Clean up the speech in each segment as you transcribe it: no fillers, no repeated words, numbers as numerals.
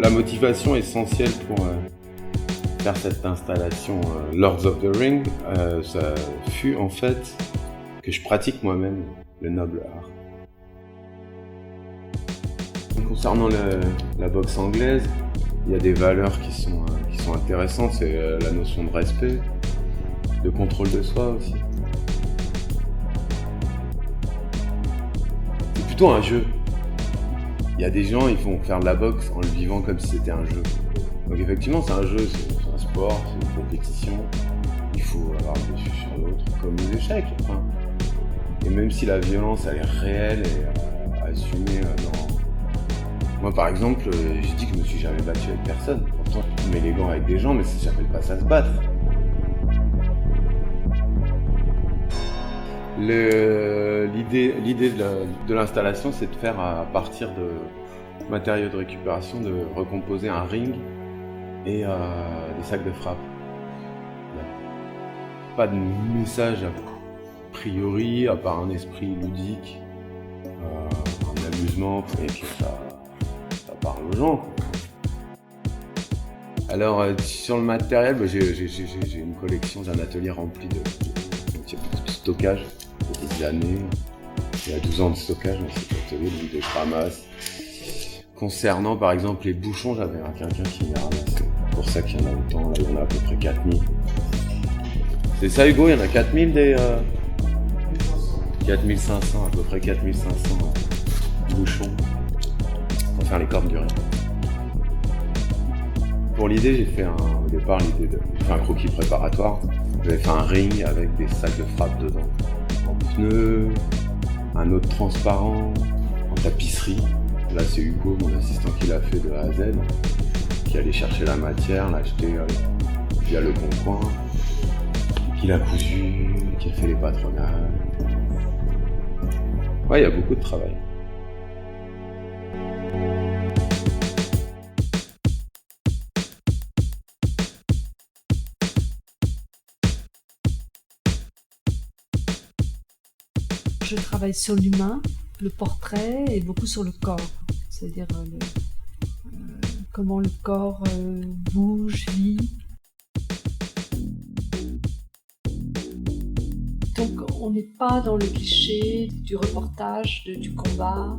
La motivation essentielle pour faire cette installation Lords of the Ring, ça fut en fait que je pratique moi-même le noble art. Concernant la boxe anglaise, il y a des valeurs qui sont intéressantes, c'est la notion de respect, de contrôle de soi aussi. C'est plutôt un jeu. Il y a des gens, ils font faire de la boxe en le vivant comme si c'était un jeu. Donc effectivement, c'est un jeu, c'est un sport, c'est une compétition. Il faut avoir le dessus sur l'autre, comme les échecs. Enfin. Et même si la violence, elle est réelle et assumée dans... Moi, par exemple, j'ai dit que je me suis jamais battu avec personne. Pourtant, je mets les gants avec des gens, mais j'appelle pas ça se battre. L'idée de l'installation, c'est de faire à partir de matériaux de récupération, de recomposer un ring et des sacs de frappe. Il n'y a pas de message a priori, à part un esprit ludique, un amusement et que ça parle aux gens. Alors sur le matériel, j'ai une collection, j'ai un atelier rempli de stockage. Des années, il y a 12 ans de stockage dans cet atelier, donc je ramasse. Concernant par exemple les bouchons, j'avais quelqu'un qui les ramassé. C'est pour ça qu'il y en a autant, là il y en a à peu près 4000. C'est ça Hugo, il y en a 4000 des... 4500, à peu près 4500 bouchons pour faire les cordes du ring. Pour l'idée, j'ai fait au départ un croquis préparatoire. J'avais fait un ring avec des sacs de frappe dedans. En pneus, un autre transparent, en tapisserie. Là, c'est Hugo, mon assistant, qui l'a fait de A à Z, qui allait chercher la matière, l'acheter via Le Bon Coin, qui l'a cousu, qui a fait les patronnages. Ouais, il y a beaucoup de travail. Je travaille sur l'humain, le portrait et beaucoup sur le corps, c'est-à-dire comment le corps bouge, vit. Donc on n'est pas dans le cliché du reportage, du combat.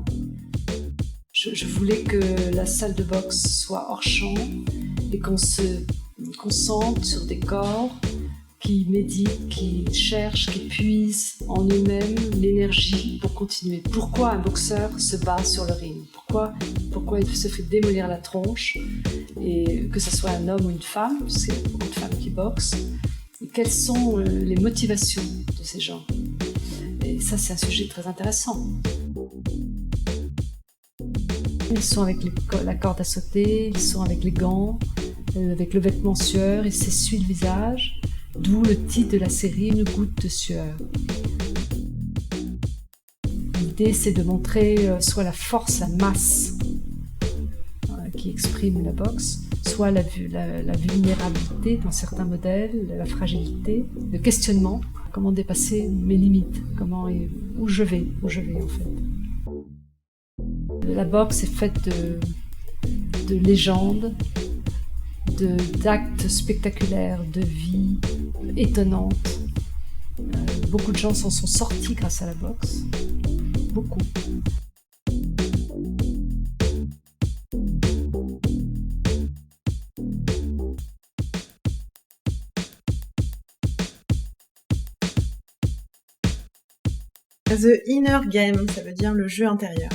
Je voulais que la salle de boxe soit hors champ et qu'on se concentre sur des corps qui méditent, qui cherchent, qui puisent en eux-mêmes l'énergie pour continuer. Pourquoi un boxeur se bat sur le ring ? Pourquoi il se fait démolir la tronche ? Et que ce soit un homme ou une femme, parce qu'il y a beaucoup de femmes qui boxent. Et quelles sont les motivations de ces gens ? Et ça, c'est un sujet très intéressant. Ils sont avec la corde à sauter, ils sont avec les gants, avec le vêtement sueur, ils s'essuient le visage. D'où le titre de la série, Une goutte de sueur. L'idée, c'est de montrer soit la force, la masse qui exprime la boxe, soit la vulnérabilité dans certains modèles, la fragilité, le questionnement, comment dépasser mes limites, où je vais en fait. La boxe est faite de légendes, d'actes spectaculaires, de vie étonnante. Beaucoup de gens s'en sont sortis grâce à la boxe. Beaucoup. The Inner Game, ça veut dire le jeu intérieur.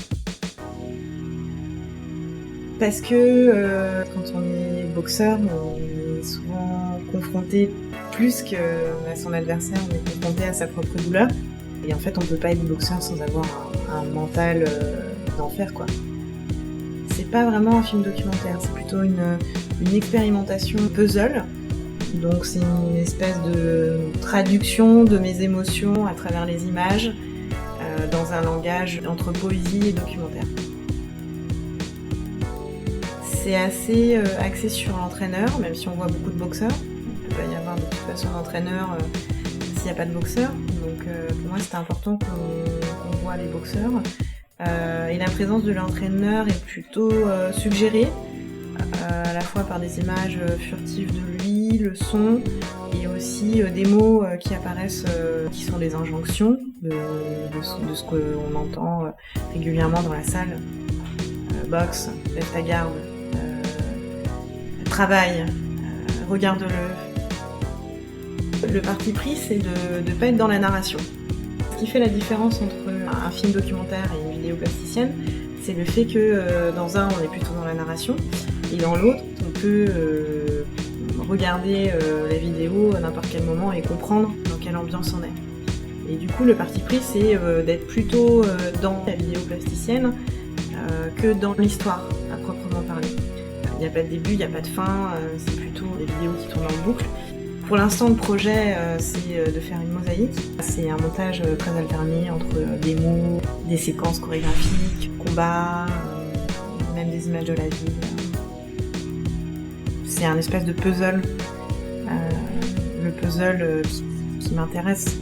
Parce que quand on est boxeur, on est souvent confronté plus qu'à son adversaire, on est confronté à sa propre douleur. Et en fait, on peut pas être boxeur sans avoir un mental d'enfer, quoi. C'est pas vraiment un film documentaire, c'est plutôt une expérimentation puzzle. Donc c'est une espèce de traduction de mes émotions à travers les images, dans un langage entre poésie et documentaire. C'est assez axé sur l'entraîneur, même si on voit beaucoup de boxeurs. Il ne peut pas y avoir de toute façon d'entraîneur s'il n'y a pas de boxeur. Donc pour moi, c'était important qu'on voit les boxeurs. Et la présence de l'entraîneur est plutôt suggérée à la fois par des images furtives de lui, le son, et aussi des mots qui apparaissent, qui sont des injonctions de ce qu'on entend régulièrement dans la salle. Boxe, lève ta garde, travaille, regarde-le. Le parti pris, c'est de ne pas être dans la narration. Ce qui fait la différence entre un film documentaire et une vidéo plasticienne, c'est le fait que dans un, on est plutôt dans la narration, et dans l'autre, on peut regarder la vidéo à n'importe quel moment et comprendre dans quelle ambiance on est. Et du coup, le parti pris, c'est d'être plutôt dans la vidéo plasticienne que dans l'histoire, à proprement parler. Il n'y a pas de début, il n'y a pas de fin, c'est plutôt des vidéos qui tournent en boucle. Pour l'instant, le projet, c'est de faire une mosaïque. C'est un montage très alterné entre des mots, des séquences chorégraphiques, combats, même des images de la ville. C'est un espèce de puzzle, le puzzle qui m'intéresse